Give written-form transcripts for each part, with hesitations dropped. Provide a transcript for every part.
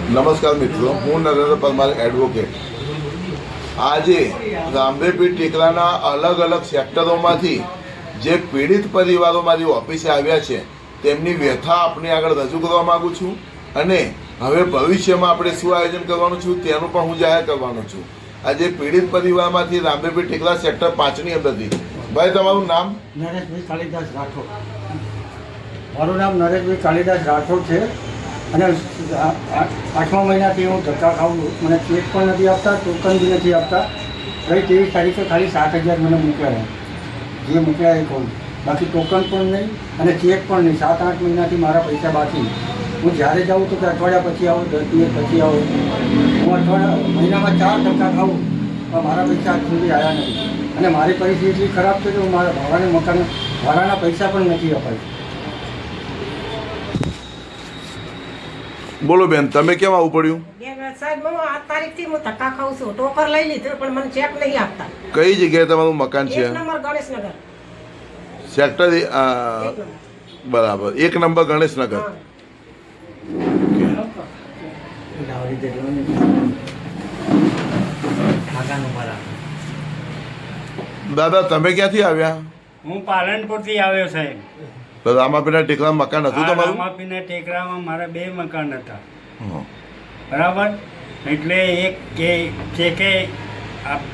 નમસ્કાર મિત્રો, હું નરેન્દ્ર પરમાર એડવોકેટ. આજે રામદેવપીર ટેકરાના અલગ અલગ સેક્ટરોમાંથી જે પીડિત પરિવારો મારી ઓફિસે આવ્યા છે તેમની વ્યથા આપણી આગળ રજૂ કરવા માગું છું અને હવે ભવિષ્યમાં આપણે શું આયોજન કરવાનું છું તેનું પણ હું જાહેર કરવાનો છું. આજે પીડિત પરિવારમાંથી રામદેવપીર ટેકરા સેક્ટર 5ની અંદરથી ભાઈ, તમારું નામ? નરેશભાઈ કાલિદાસ રાઠોડ. મારું નામ નરેશભાઈ કાલિદાસ રાઠોડ છે અને 8મા મહિનાથી હું ધક્કા ખાઉં છું. મને ચેક પણ નથી આપતા, ટોકન બી નથી આપતા. ગઈ 23 તારીખે ખાલી 7,000 મને મોકલ્યા, જે મોકલ્યા એ કહું, બાકી ટોકન પણ નહીં અને ચેક પણ નહીં. 7-8 મહિનાથી મારા પૈસા બાકી. હું જ્યારે જાઉં તો કે અઠવાડિયા પછી આવું, 10 દિવસ પછી આવું. હું મહિનામાં 4 ધક્કા ખાઉં પણ મારા પૈસા આજ સુધી આવ્યા નથી. અને મારી પરિસ્થિતિ એટલી ખરાબ છે કે હું મારા ભાડાને મકાન ભાડાના પૈસા પણ નથી અપાય. બોલો બેન, તમે કેમ આવું પડ્યું? સાહેબ, હું 8 તારીખથી હું ધક્કા ખાઉં છું. ટોકર લઈ લીધું પણ મને ચેક નહીં આપતા. કઈ જગ્યાએ તમારું મકાન છે? 1 નંબર ગણેશનગર સેક્ટર બરાબર, 1 નંબર ગણેશનગર. દાદા, તમે ક્યાંથી આવ્યા? હું પાલનપુરથી આવ્યો સાહેબ. તો રામાપીરના ટેકરામાં મકાન હતું તમારું? રામાપીરના ટેકરામાં મારા 2 મકાન હતા, બરાબર. એટલે એક કે ચેકે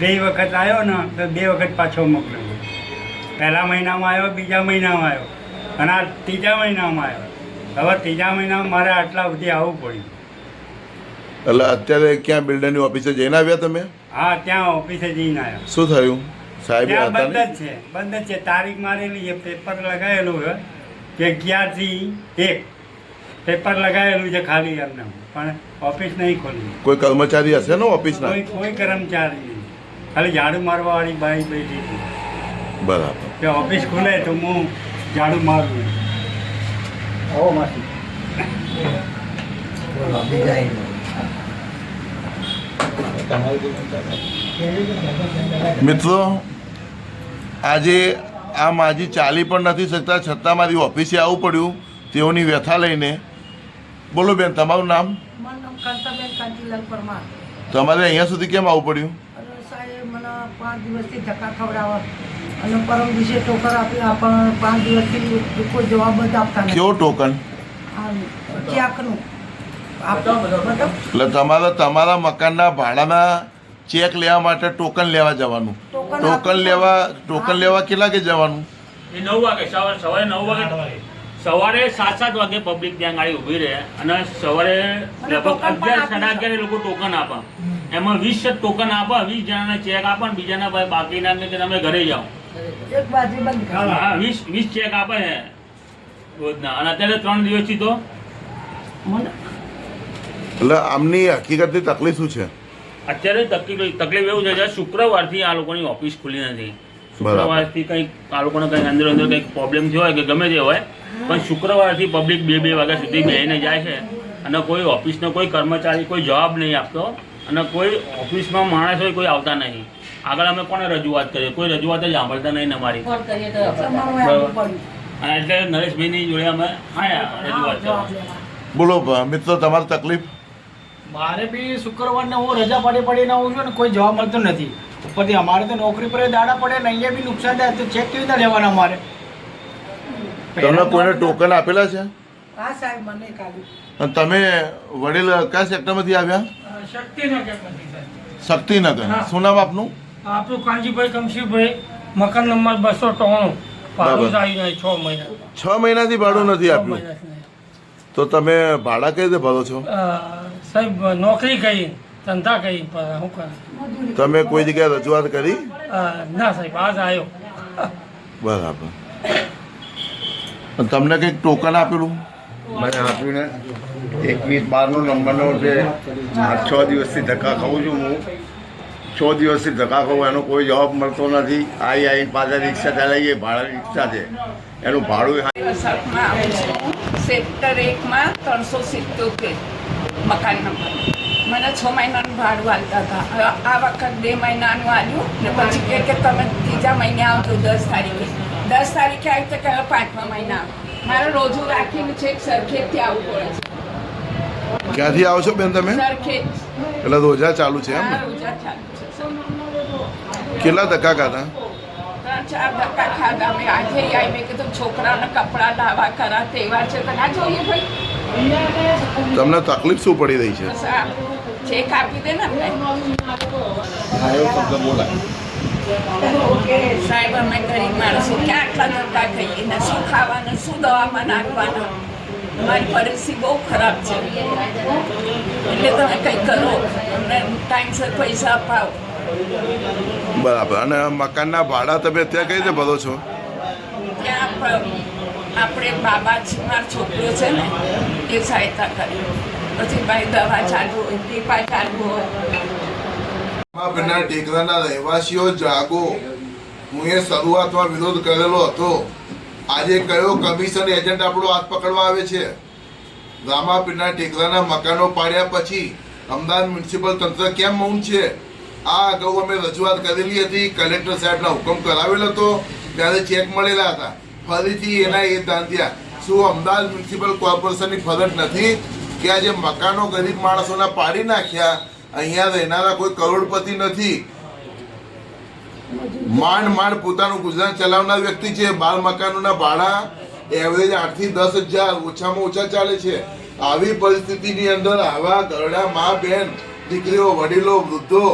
2 વખત આવ્યો ને તો 2 વખત પાછો મોકલ્યો. પહેલા મહિનામાં આવ્યો, બીજા મહિનામાં આવ્યો અને આ 3જા મહિનામાં આવ્યો. હવે 3જા મહિનામાં મારે આટલા સુધી આવવું પડ્યું. એટલે અત્યારે ક્યાં બિલ્ડરની ઓફિસે જઈને આવ્યા તમે? હા, ત્યાં ઓફિસે જઈને આવ્યો. શું થયું સાહેબ? ત્યાં બંધ જ છે, બંધ જ છે. તારીખ મારેલી છે, પેપર લગાવેલું છે કે 11 થી 1 પેપર લગાવેલું છે ખાલી એમને, પણ ઓફિસ નહીં ખોલી. કોઈ કર્મચારી હશે ને ઓફિસના? કોઈ કર્મચારી નહીં, ખાલી ઝાડુ મારવા વાળી બાઈ બેઠી હતી. બરાબર. કે ઓફિસ ખુલે તો હું ઝાડુ મારું. આવો માસી. મિત્રો, આજે આ માજી ચાલી પણ નથી શકતા છતાં મારી ઓફિસે આવવું પડ્યું તેઓની વ્યથા લઈને. બોલો બેન, તમારું નામ? મારું નામ કાંતાબેન કાંતિલાલ પરમાર. તમારે અહીંયા સુધી કેમ આવવું પડ્યું? અને સાહેબ મને 5 દિવસથી ધક્કા ખવડાવવા અને પરમ દિવસે ટોકર આપ્યા પણ 5 દિવસથી કોઈ જવાબ જ આપતા નથી. કેવો ટોકન? ચેકનું આપતો મતલબ એટલે તમારા મકાનના ભાડાના ચેક લેવા માટે ટોકન લેવા જવાનું. ટોકન લેવા કેટલા કે જવાનું? એ 9 વાગે, સવારે 9 વાગે, સવારે 7 વાગે પબ્લિક ત્યાં ગાડી ઊભી રહે અને સવારે લગભગ 11-11:30 લોકો ટોકન આપે. એમાં 20 ટોકન આપે, 20 જણાને ચેક આપે ને બીજાના ભાઈ બાકીના કે તમે ઘરે જાઓ. એક બાજુ બંધ. હા, 20 ચેક આપે છે રોજના. અને અત્યારે 3 દિવસથી તો મને એટલે આમની હકીકતની તકલીફ શું છે? અત્યારે તકલીફ એવું છે કે શુક્રવારથી આ લોકોની ઓફિસ ખુલી નથી. શુક્રવારથી કંઈક આ લોકોને કંઈક અંદર કંઈક પ્રોબ્લેમ થયો હોય કે ગમે તે હોય, પણ શુક્રવારથી પબ્લિક 2 વાગ્યા સુધી બેસીને જાય છે અને કોઈ ઓફિસનો કોઈ કર્મચારી કોઈ જવાબ નહીં આપતો અને કોઈ ઓફિસમાં માણસ હોય કોઈ આવતા નહીં. આગળ અમે કોને રજૂઆત કરીએ? કોઈ રજૂઆત જ સાંભળતા નહીં અમારી. અને એટલે નરેશભાઈની જોડે અમે આવ્યા રજૂઆત કરવા. બોલો મિત્રો, તમારી તકલીફ? મારે બી શુક્રવારને હું રજા પડીને આવું છું ને કોઈ જવાબ મળતો નથી. ઉપરથી અમારે તો નોકરી પર દાડા પડે ને અહીંયા બી નુકસાન થાય તો ચેક કેવી રીતે લેવાના અમારે? તમને કોઈને ટોકન આપેલા છે? હા સાહેબ, મને કાઢ્યું. અને તમે વડીલ કયા સેક્ટરમાંથી આવ્યા? શક્તિનગર. શું નામ આપનું? આપણું કાંજીભાઈ કમશીભાઈ, મકાન નંબર 293. ભાડું જ આવી નહીં 6 મહિના. 6 મહિનાથી ભાડું નથી આપ્યું. તો તમે ભાડા કઈ રીતે ભરો છો? સાહેબ, નોકરી કરી, ધંધા કરી, શું કરે? તમે કોઈ જગ્યાએ રજૂઆત કરી? ના સાહેબ, આજ આવ્યો. બરાબર. તમને કંઈક ટોકન આપેલું? મને આપ્યું ને 21/12 નંબરનો છે. 6 દિવસથી ધક્કા ખાઉં છું હું. 6 દિવસથી ધક્કા ખાઉં, એનો કોઈ જવાબ મળતો નથી. આવીને પાછા રિક્ષા ચલાવીએ, ભાડા રિક્ષા છે, એનું ભાડું. સેક્ટર 1માં 377 મકાન નંબર. મને 6 મહિનાનું ભાડું આપતા હતા. આ વખત 2 મહિનાનું આવ્યું ને પછી કે તમે 3જા મહિને આવજો 10 તારીખે. 10 તારીખે આવી તો કે 5મા મહિના. મારે રોજુ રાખીને છેક સરખેજથી આવવું પડે છે. ક્યાંથી આવો છો બેન તમે? સરખેજ. એટલે રોજા ચાલુ છે એમ ને? આ રોજા ચાલુ છે સર. કેટલા ધક્કા ખાધા? 3-4 ધક્કા ખાધા. મેં આજે આવી મેં કીધું છોકરાઓને કપડાં લાવવા કરા તહેવાર છે તો ના જોઈએ ભાઈ. તમને તકલીફ શું પડી રહી છે? બસ આ ચેક આપી દે ને અમને. સાહેબ અમે ગરીબ માણસો ક્યાં આટલા ધક્કા ખાઈએ ને શું ખાવાના શું દવામાં નાખવાના. મારી પરિસ્થિતિ બહુ ખરાબ છે એટલે તમે કંઈક કરો અમને ટાઈમસર પૈસા અપાવો. બરાબર. અને મકાનના ભાડા તમે ત્યાં કઈ રીતે ભરો છો? ત્યાં આપણે બાબા છે મારો છોકરો છે ને એ સહાયતા કરે. પછી ભાઈ દવા ચાલુ હોય ટીપા ચાલુ હોય. રામાપીરના ટેકરાના રહેવાસીઓ જાગો, હું એ શરૂઆતમાં વિરોધ કરેલો હતો. આજે કયો કમિશન એજન્ટ આપણો હાથ પકડવા આવે છે? રામાપીરના ટેકરાના મકાનો પાડ્યા પછી અમદાવાદ મ્યુનિસિપલ તંત્ર કેમ મૌન છે? આ અગાઉ અમે રજૂઆત કરેલી હતી, કલેક્ટર સાહેબના હુકમ કરાવેલો હતો, ત્યારે ચેક મળેલા હતા. ફરીથી એના એ ધાંધ્યા. શું અમદાવાદ મ્યુનિસિપલ કોર્પોરેશનની ફરજ નથી કે આજે મકાનો ગરીબ માણસોના પાડી નાખ્યા? અહીંયા રહેનારા કોઈ કરોડપતિ નથી, માંડ પોતાનું ગુજરાન ચલાવનાર વ્યક્તિ છે. 12 મકાનોના ભાડા એવરેજ 8 થી 10,000 ઓછામાં ઓછા ચાલે છે. આવી પરિસ્થિતિની અંદર આવા ઘરડા મા બેન દીકરીઓ વડીલો વૃદ્ધો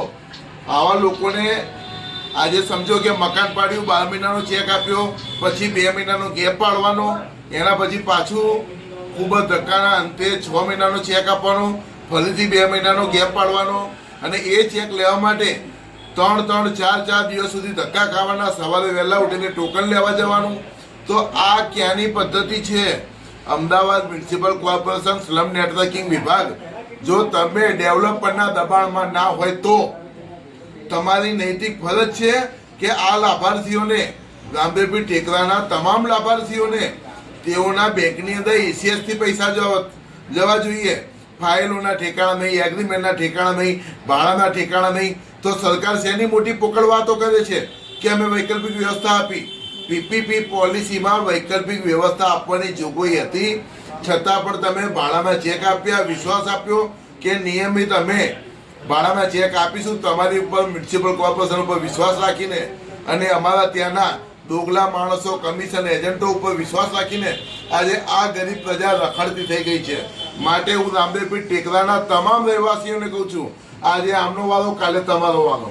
આવા લોકોને આજે સમજો કે મકાન પાડ્યું, 12 મહિનાનો ચેક આપ્યો, પછી 2 મહિનાનો ગેપ પાડવાનો, એના પછી પાછું ખૂબ જ ધક્કાના અંતે 6 મહિનાનો ચેક આપવાનો, ફરીથી 2 મહિનાનો ગેપ પાડવાનો, અને એ ચેક લેવા માટે 3-4 દિવસ સુધી ધક્કા ખાવાના. સવારે વહેલા ઉઠીને ટોકન લેવા જવાનું. તો આ ક્યાંની પદ્ધતિ છે? Ahmedabad municipal corporation slum networking વિભાગ, જો તમે ડેવલપરના દબાણમાં ના હોય તો તમારી નૈતિક ફરજ છે કે આ લાભાર્થીઓને, રામદેવપીર ટેકરાના તમામ લાભાર્થીઓને તેઓના બેંકની અંદર ECS થી પૈસા જવા જોઈએ. ફાઇલોના ઠેકાણા નહીં, એગ્રીમેન્ટના ઠેકાણા નહીં, ભાડાના ઠેકાણા નહીં. તો સરકાર શેની મોટી પોકળ વાતો કરે છે કે અમે વૈકલ્પિક વ્યવસ્થા આપી? PPP પોલિસીમાં વૈકલ્પિક વ્યવસ્થા આપવાની જોગવાઈ હતી, છતાં પણ તમે ભાડાના ચેક આપ્યા, વિશ્વાસ આપ્યો કે નિયમિત અમે ભાડાના ચેક આપીશું તમારી ઉપર, મ્યુનિસિપલ કોર્પોરેશન ઉપર વિશ્વાસ રાખીને, અને અમારા ત્યાંના દોગલા માણસો કમિશન એજન્ટો ઉપર વિશ્વાસ રાખીને આજે આ ગરીબ પ્રજા રખડતી થઈ ગઈ છે. માટે હું રામદેવપીર ટેકરાના તમામ રહેવાસીઓને કહું છું, આજે આમનો વારો, કાલે તમારો વારો.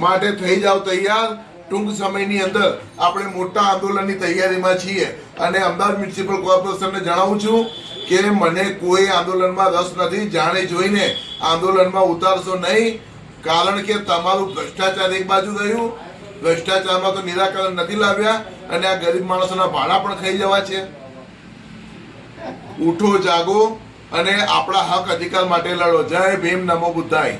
માટે થઈ જાઓ તૈયાર. ટૂંક સમયની અંદર આપણે મોટા આંદોલનની તૈયારીમાં છીએ. અને અમદાવાદ મ્યુનિસિપલ કોર્પોરેશનને જણાવું છું કે મને કોઈ આંદોલનમાં રસ નથી. જાણી જોઈને આંદોલનમાં ઉતારશો નહીં, કારણ કે તમારું ભ્રષ્ટાચાર એક બાજુ રહ્યું, ભ્રષ્ટાચારમાં તો નિરાકરણ નથી લાવ્યા, અને આ ગરીબ માણસોના ભાડા પણ ખાઈ જવા છે. ઉઠો, જાગો અને આપણા હક અધિકાર માટે લડો. જય ભીમ, નમો બુદ્ધાય.